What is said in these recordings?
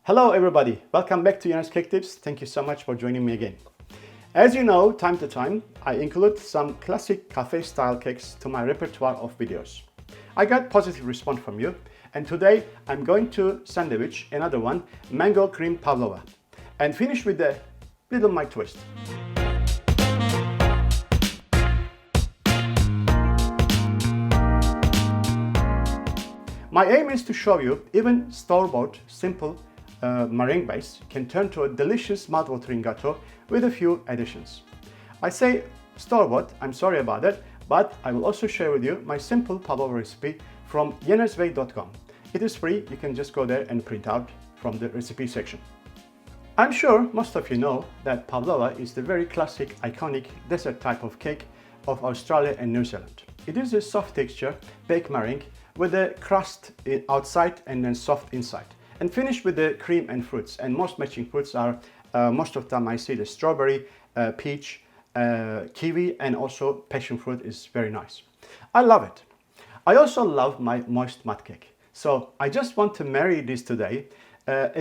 Hello everybody, welcome back to Yunus Cake Tips. Thank you so much for joining me again. As you know, time to time, I include some classic cafe style cakes to my repertoire of videos. I got positive response from you, and today I'm going to sandwich another one, Mango Cream Pavlova, and finish with a little my twist. My aim is to show you even store-bought, simple meringue base can turn to a delicious mouth-watering gateau with a few additions. I say store-bought, I'm sorry about that, but I will also share with you my simple pavlova recipe from yenersway.com. It is free, you can just go there and print out from the recipe section. I'm sure most of you know that pavlova is the very classic, iconic dessert type of cake of Australia and New Zealand. It is a soft texture baked meringue with a crust outside and then soft inside, and finished with the cream and fruits. And most matching fruits are, most of the time I see the strawberry, peach, kiwi, and also passion fruit is very nice. I love it. I also love my moist mud cake. So I just want to marry this today,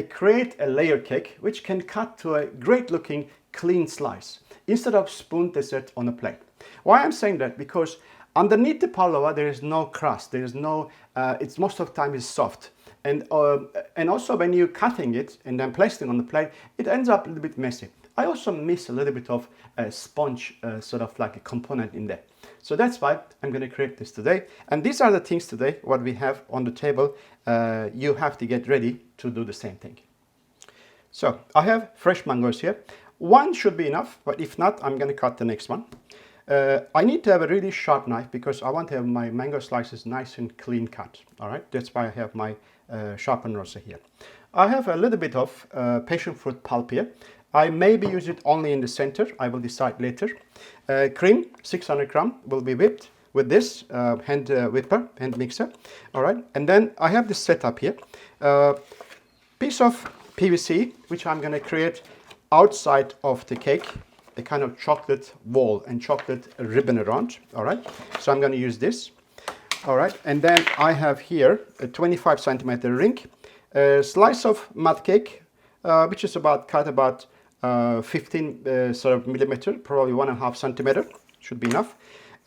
create a layer cake which can cut to a great looking clean slice instead of spoon dessert on a plate. Why I'm saying that? Because underneath the pavlova there is no crust, there is no, it's most of the time is soft. And also when you're cutting it and then placing it on the plate, it ends up a little bit messy. I also miss a little bit of a sponge sort of like a component in there. So that's why I'm going to create this today. And these are the things today, what we have on the table. You have to get ready to do the same thing. So I have fresh mangoes here. One should be enough, but if not, I'm going to cut the next one. I need to have a really sharp knife because I want to have my mango slices nice and clean cut. All right, that's why I have my sharpened razor here. I have a little bit of passion fruit pulp here. I maybe use it only in the center. I will decide later. Cream, 600 gram, will be whipped with this hand mixer. All right, and then I have this setup here. Piece of PVC, which I'm going to create outside of the cake, a kind of chocolate wall and chocolate ribbon around. All right, so I'm going to use this. All right, and then I have here a 25 centimeter ring, a slice of mud cake, which is cut about 15 sort of millimeter, probably 1.5 centimeter, should be enough.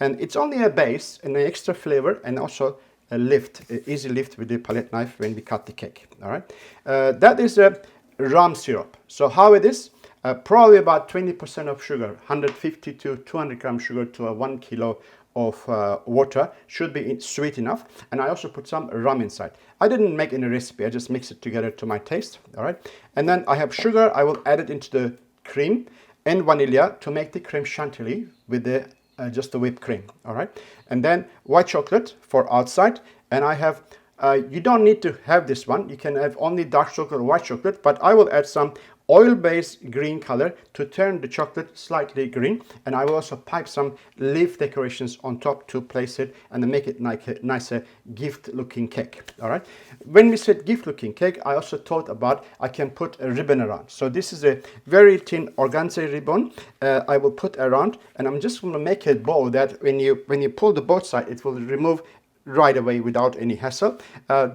And it's only a base and an extra flavor, and also a lift, easy lift with the palette knife when we cut the cake. All right, that is a rum syrup. So how it is? Probably about 20% of sugar, 150 to 200 gram sugar to a 1 kilo of water should be sweet enough. And I also put some rum inside. I didn't make any recipe, I just mix it together to my taste. All right, and then I have sugar. I will add it into the cream and vanilla to make the creme chantilly with the just the whipped cream. All right, and then white chocolate for outside. And I have you don't need to have this one, you can have only dark chocolate or white chocolate, but I will add some oil-based green color to turn the chocolate slightly green, and I will also pipe some leaf decorations on top to place it and make it like a nicer gift-looking cake. All right. When we said gift-looking cake, I also thought about I can put a ribbon around. So this is a very thin organza ribbon. I will put around, and I'm just going to make a bow that when you pull the both side, it will remove right away without any hassle.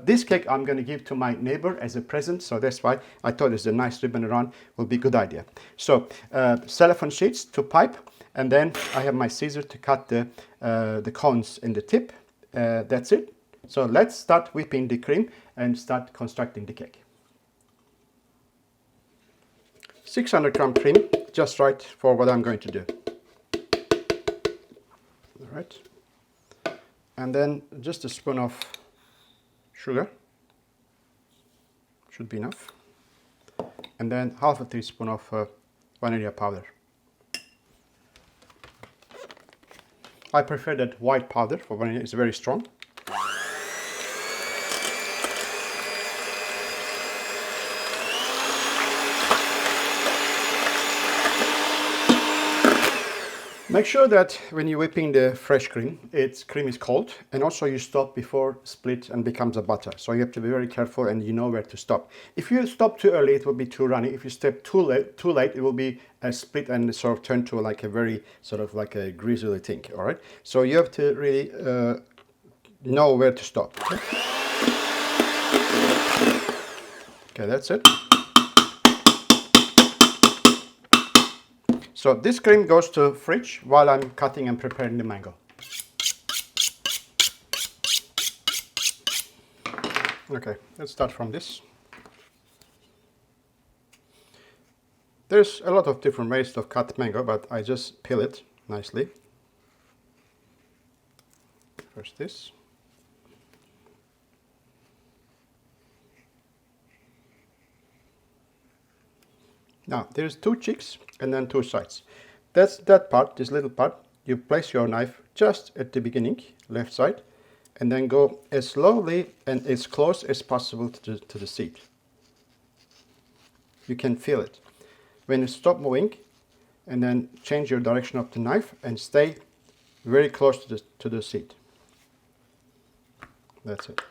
This cake I'm going to give to my neighbor as a present, so that's why I thought it's a nice ribbon around will be a good idea. So cellophane sheets to pipe, and then I have my scissor to cut the cones in the tip. That's it. So let's start whipping the cream and start constructing the cake. 600 gram cream, just right for what I'm going to do. All right. And then just a spoon of sugar, should be enough. And then half a teaspoon of vanilla powder. I prefer that white powder for vanilla, it's very strong. Make sure that when you're whipping the fresh cream, cream is cold, and also you stop before split and becomes a butter. So you have to be very careful, and you know where to stop. If you stop too early, it will be too runny. If you step too late, it will be a split and sort of turn to like a very sort of like a greasy thing. All right. So you have to really know where to stop. Okay, that's it. So this cream goes to fridge while I'm cutting and preparing the mango. Okay, let's start from this. There's a lot of different ways to cut mango, but I just peel it nicely. First this. Now there's two cheeks and then two sides. That's that part, this little part. You place your knife just at the beginning, left side, and then go as slowly and as close as possible to the seed. You can feel it. When you stop moving, and then change your direction of the knife and stay very close to the seed. That's it.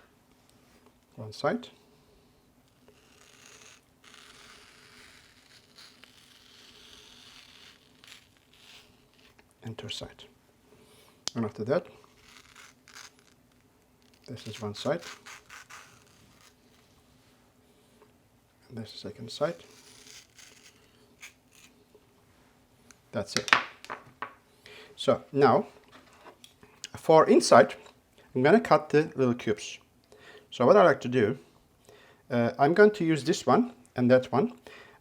One side. And two side. And after that, this is one side. And this is the second side. That's it. So now, for inside, I'm going to cut the little cubes. So what I like to do, I'm going to use this one and that one,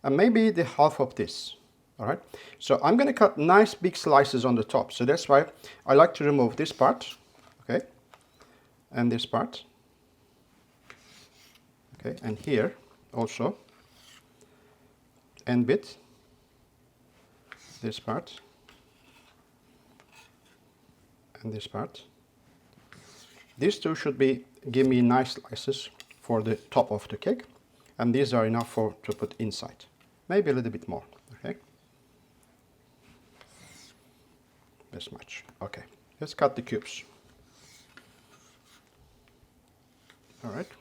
and maybe the half of this. All right. So I'm going to cut nice big slices on the top. So that's why I like to remove this part, okay, and this part, okay, and here also, and bit. This part and this part. These two should give me nice slices for the top of the cake, and these are enough to put inside. Maybe a little bit more. Okay, this much. Okay, let's cut the cubes. All right,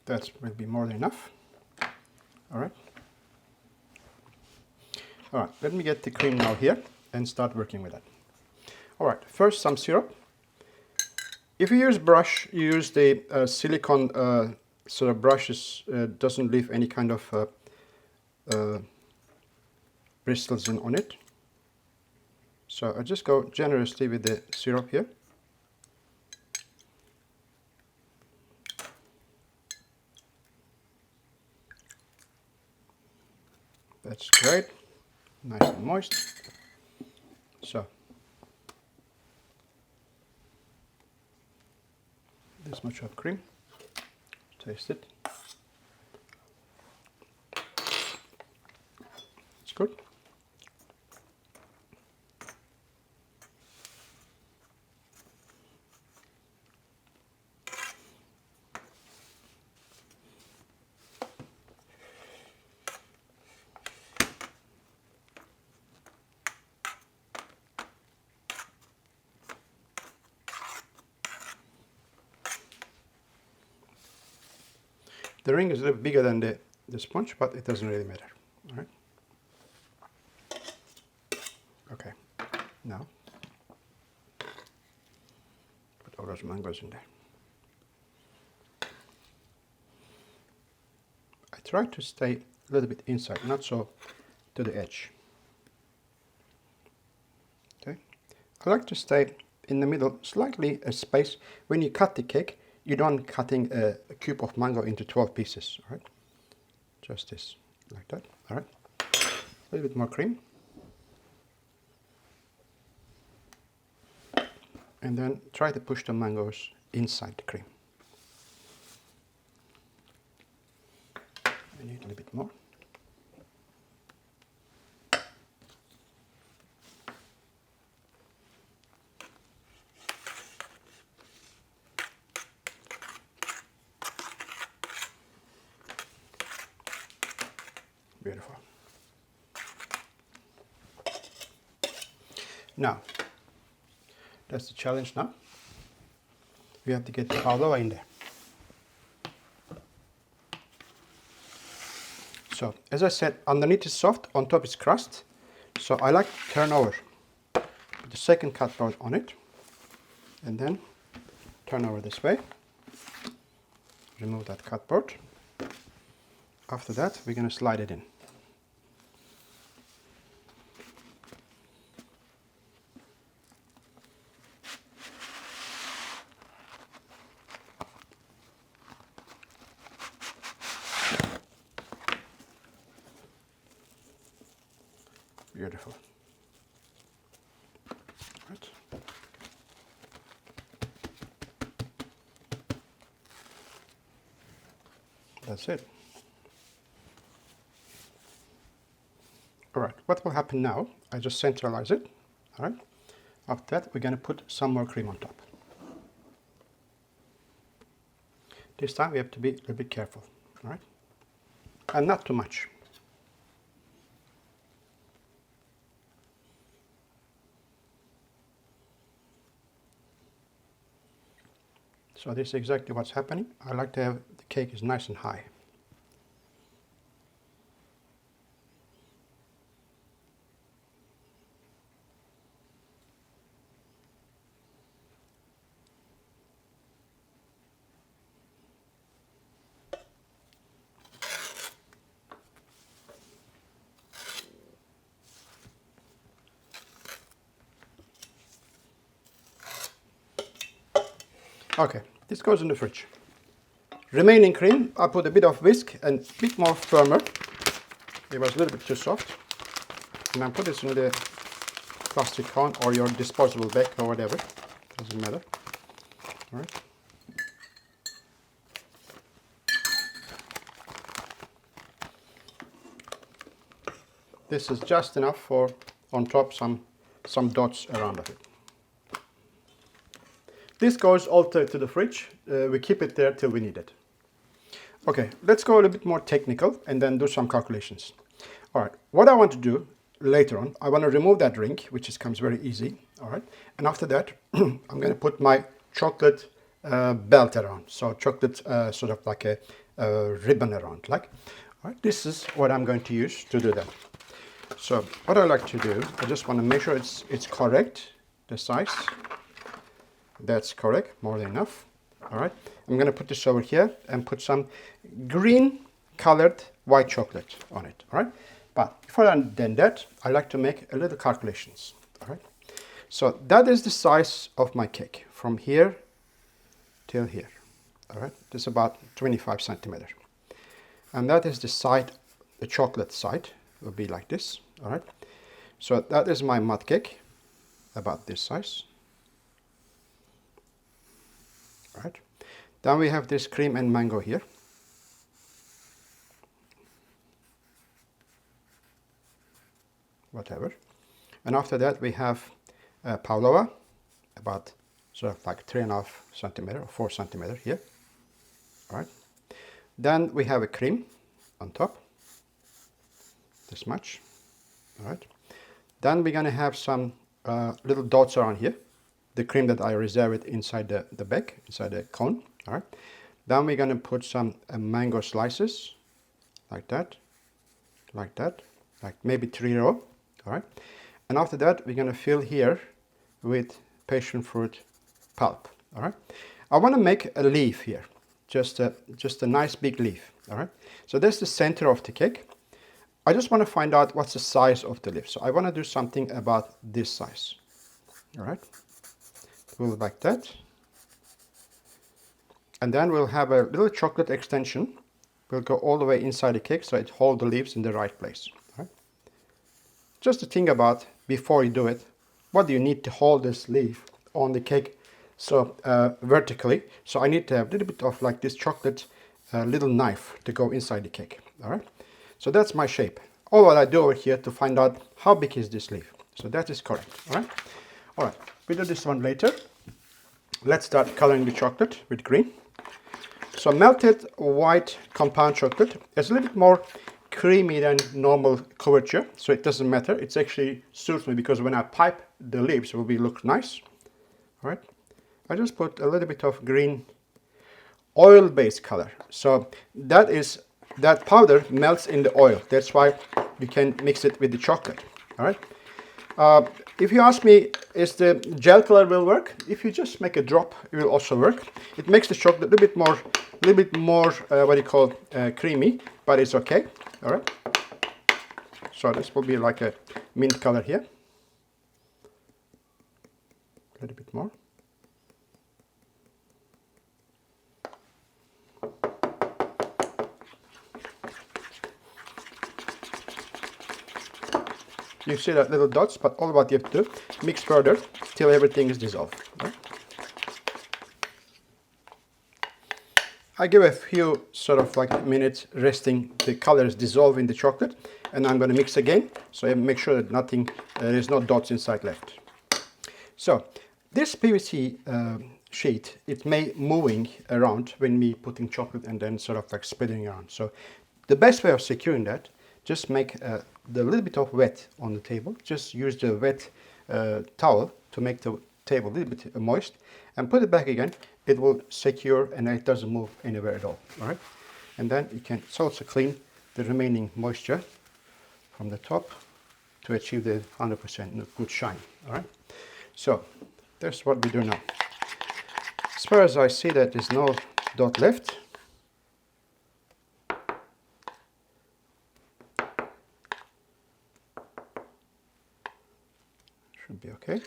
that will be more than enough. All right. All right, let me get the cream now here and start working with that. All right, first some syrup. If you use brush, you use the silicone sort of brushes, doesn't leave any kind of bristles on it. So I just go generously with the syrup here. That's great. Nice and moist. So this much of cream. Taste it. It's good. The ring is a little bigger than the sponge, but it doesn't really matter. All right. Okay. Now put all those mangoes in there. I try to stay a little bit inside, not so to the edge. Okay. I like to stay in the middle, slightly a space. When you cut the cake, you don't cutting a cube of mango into 12 pieces, all right? Just this, like that, all right? A little bit more cream. And then try to push the mangoes inside the cream. I need a little bit more. Beautiful. Now, that's the challenge now. We have to get the pavlova in there. So, as I said, underneath is soft, on top is crust. So I like to turn over. Put the second cutboard on it. And then turn over this way. Remove that cutboard. After that, we're going to slide it in. That's it. All right, what will happen now? I just centralize it. All right. After that, we're going to put some more cream on top. This time we have to be a little bit careful. All right, and not too much. So this is exactly what's happening. I like to have the cake is nice and high. Okay, this goes in the fridge. Remaining cream, I put a bit of whisk and a bit more firmer. It was a little bit too soft. And I put this in the plastic cone or your disposable bag or whatever. Doesn't matter. All right. This is just enough for on top some dots around of it. This goes all to the fridge. We keep it there till we need it. Okay, let's go a little bit more technical and then do some calculations. All right, what I want to do later on, I want to remove that ring, which comes very easy. All right, and after that, I'm going to put my chocolate belt around. So chocolate sort of like a ribbon around, like. All right, this is what I'm going to use to do that. So what I like to do, I just want to make sure it's correct, the size. That's correct, more than enough. All right, I'm going to put this over here and put some green colored white chocolate on it. All right, but before I've done that, I like to make a little calculations. All right, so that is the size of my cake from here till here. All right, this is about 25 centimeters, and that is the side, the chocolate side will be like this. All right, so that is my mud cake, about this size. Right. Then we have this cream and mango here. Whatever. And after that we have pavlova, about sort of like 3.5 centimeters or 4 centimeters here. All right. Then we have a cream on top, this much. All right. Then we're going to have some little dots around here. The cream that I reserved inside the bag, inside the cone. All right. Then we're going to put some mango slices, like that, like maybe 3 rows. All right. And after that, we're going to fill here with passion fruit pulp. All right. I want to make a leaf here, just a nice big leaf. All right. So that's the center of the cake. I just want to find out what's the size of the leaf. So I want to do something about this size. All right. We'll like that, and then we'll have a little chocolate extension. We'll go all the way inside the cake so it holds the leaves in the right place. Right? Just to think about before you do it, what do you need to hold this leaf on the cake so vertically? So I need to have a little bit of like this chocolate little knife to go inside the cake. All right, so that's my shape. All what I do over here to find out how big is this leaf. So that is correct. All right, we'll do this one later. Let's start coloring the chocolate with green. So melted white compound chocolate is a little bit more creamy than normal couverture, so it doesn't matter. It actually suits me because when I pipe the leaves, it will look nice. All right, I just put a little bit of green oil-based color. So that powder melts in the oil. That's why you can mix it with the chocolate. All right. If you ask me, is the gel color will work? If you just make a drop, it will also work. It makes the chocolate a little bit more what you call creamy, but it's okay. All right. So this will be like a mint color here. A little bit more. You see that little dots, but all what you have to do, mix further till everything is dissolved. Right? I give a few sort of like minutes resting the colors dissolve in the chocolate, and I'm going to mix again, so I make sure that nothing, there's no dots inside left. So this PVC sheet, it may moving around when we putting chocolate and then sort of like spreading around. So the best way of securing that, just make the little bit of wet on the table. Just use the wet towel to make the table a little bit moist, and put it back again. It will secure and it doesn't move anywhere at all. All right, and then you can also clean the remaining moisture from the top to achieve the 100% good shine. All right, so that's what we do now. As far as I see that there's no dot left, should be okay.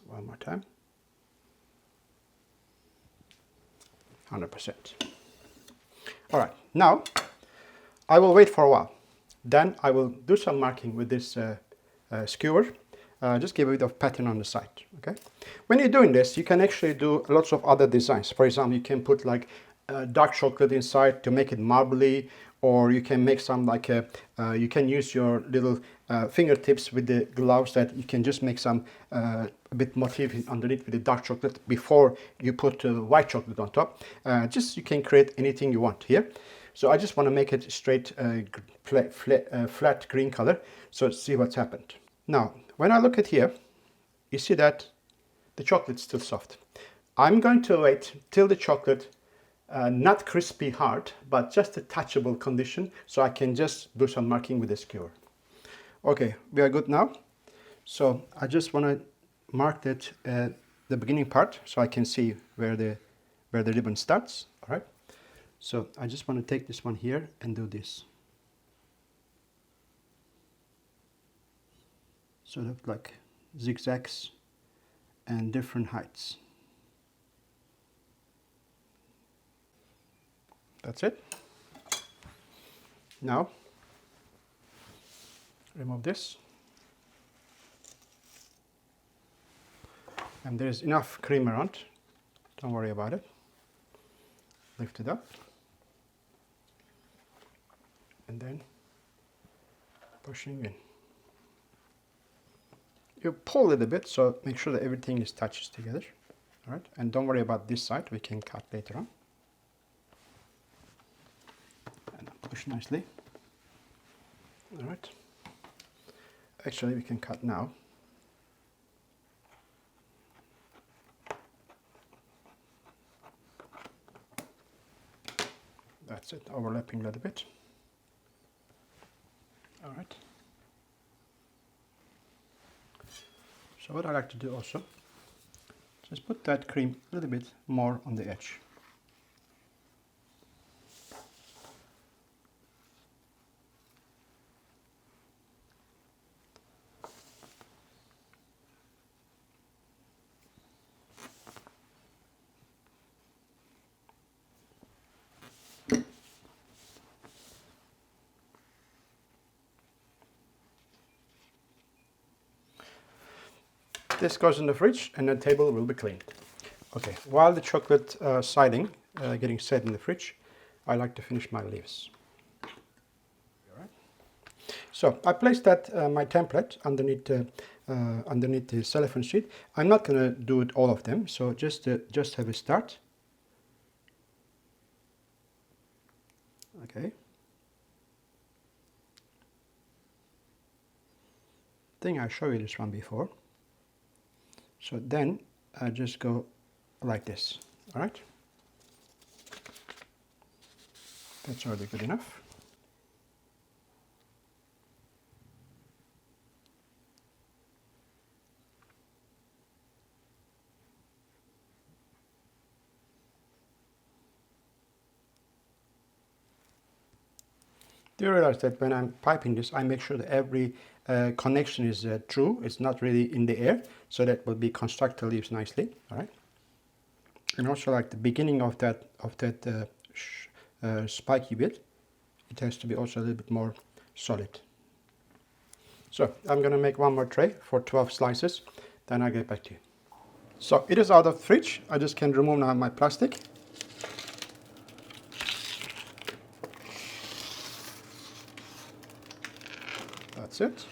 One more time. 100%. All right, now I will wait for a while. Then I will do some marking with this skewer. Just give a bit of pattern on the side, okay? When you're doing this, you can actually do lots of other designs. For example, you can put like dark chocolate inside to make it marbly, or you can make some like you can use your little fingertips with the gloves that you can just make some a bit motif underneath with the dark chocolate before you put white chocolate on top. Just you can create anything you want here. So I just want to make it straight flat green color. So let's see what's happened. Now, when I look at here, you see that the chocolate's still soft. I'm going to wait till the chocolate not crispy hard, but just a touchable condition, so I can just do some marking with the skewer. Okay, we are good now. So I just want to mark that the beginning part, so I can see where the ribbon starts. All right. So I just want to take this one here and do this. Sort of like zigzags and different heights. That's it. Now, remove this. And there's enough cream around. Don't worry about it. Lift it up. And then pushing in. You pull a little bit, so make sure that everything is touches together. All right, and don't worry about this side. We can cut later on. And push nicely. All right. Actually, we can cut now. That's it, overlapping a little bit. All right. So what I like to do also, just put that cream a little bit more on the edge. This goes in the fridge and the table will be cleaned. Okay, while the chocolate siding getting set in the fridge, I like to finish my leaves. All right. So I placed that my template underneath the cellophane sheet. I'm not going to do it all of them, so just have a start. Okay. I think I showed you this one before. So then I just go like this, all right? That's already good enough. Do you realize that when I'm piping this, I make sure that every connection is true, it's not really in the air, so that will be construct the leaves nicely, all right? And also like the beginning of that spiky bit, it has to be also a little bit more solid. So I'm going to make one more tray for 12 slices, then I'll get back to you. So it is out of the fridge. I just can remove now my plastic. That's it.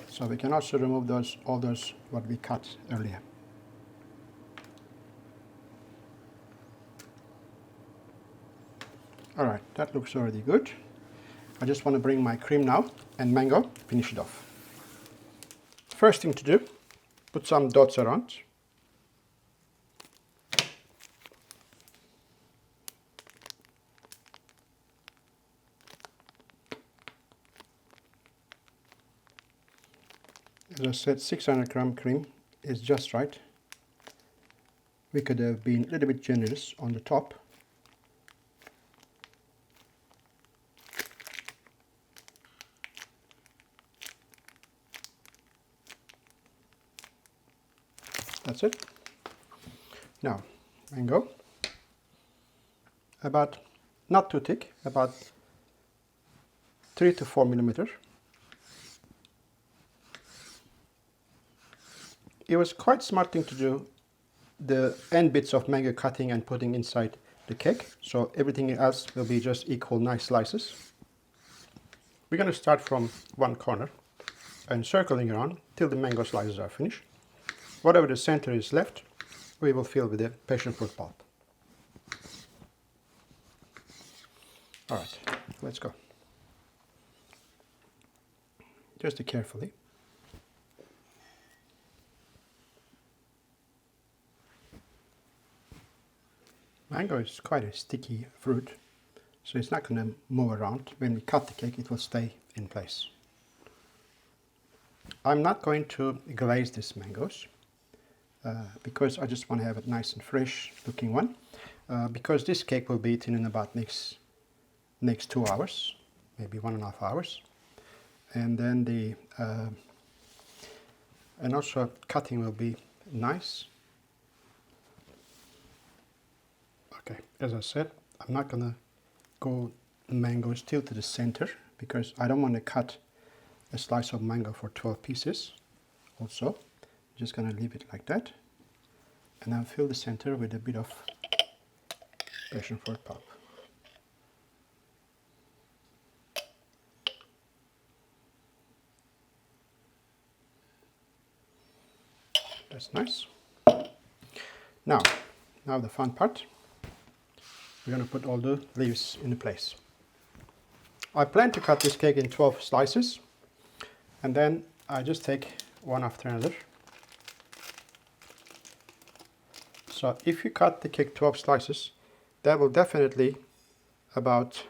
So we can also remove all those what we cut earlier. All right, that looks already good. I just want to bring my cream now and mango, finish it off. First thing to do, put some dots around. As I said, 600 gram cream is just right. We could have been a little bit generous on the top. That's it. Now, mango. About, not too thick, about 3 to 4 millimeter. It was quite smart thing to do the end bits of mango cutting and putting inside the cake, so everything else will be just equal nice slices. We're going to start from one corner and circling around till the mango slices are finished. Whatever the center is left, we will fill with the passion fruit pulp. All right, let's go. Just carefully. Mango is quite a sticky fruit, so it's not going to move around. When we cut the cake, it will stay in place. I'm not going to glaze these mangoes because I just want to have a nice and fresh looking one. Because this cake will be eaten in about next 2 hours, maybe 1.5 hours, and then and also cutting will be nice. Okay, as I said, I'm not gonna go mango still to the center because I don't want to cut a slice of mango for 12 pieces. Also, I'm just gonna leave it like that, and I'll fill the center with a bit of passion fruit pulp. That's nice. Now the fun part. We're going to put all the leaves into place. I plan to cut this cake in 12 slices, and then I just take one after another. So if you cut the cake 12 slices, that will definitely about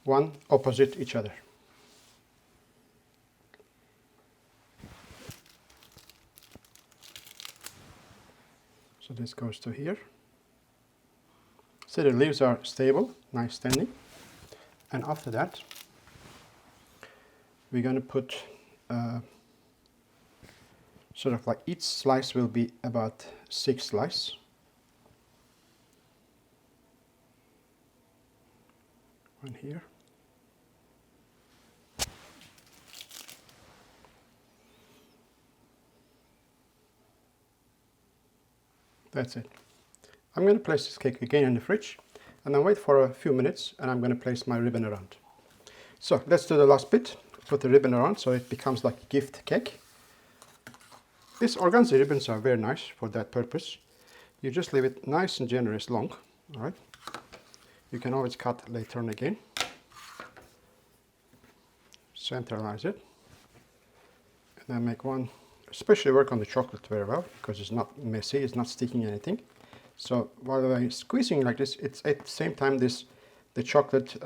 one opposite each other. So this goes to here. So the leaves are stable, nice standing. And after that, we're going to put sort of like each slice will be about 6 slices. One here. That's it. I'm going to place this cake again in the fridge and then wait for a few minutes, and I'm going to place my ribbon around. So let's do the last bit. Put the ribbon around so it becomes like a gift cake. These organza ribbons are very nice for that purpose. You just leave it nice and generous long. All right. You can always cut later on again. Centralize it. And then make one. Especially work on the chocolate very well because it's not messy, it's not sticking anything. So while I'm squeezing like this, it's at the same time the chocolate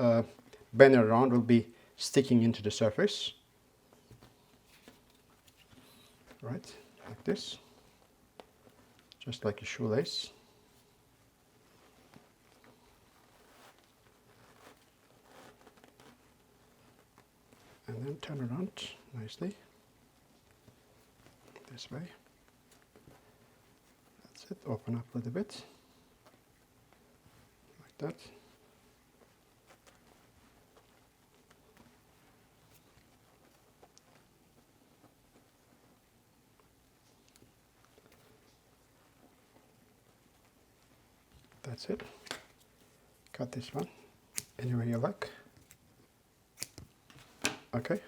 banner around will be sticking into the surface. Right, like this, just like a shoelace. and turn around nicely. This way. That's it. Open up a little bit. Like that. That's it. Cut this one any way you like. Okay.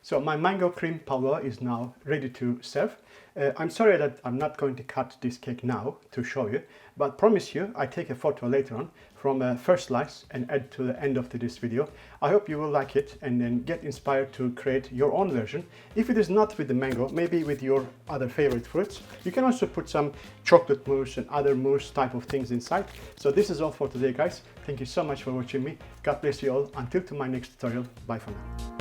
So my mango cream pavlova is now ready to serve. I'm sorry that I'm not going to cut this cake now to show you, but promise you I take a photo later on from a first slice and add to the end of this video. I hope you will like it and then get inspired to create your own version. If it is not with the mango, maybe with your other favorite fruits. You can also put some chocolate mousse and other mousse type of things inside. So this is all for today, guys. Thank you so much for watching me. God bless you all. Until to my next tutorial. Bye for now.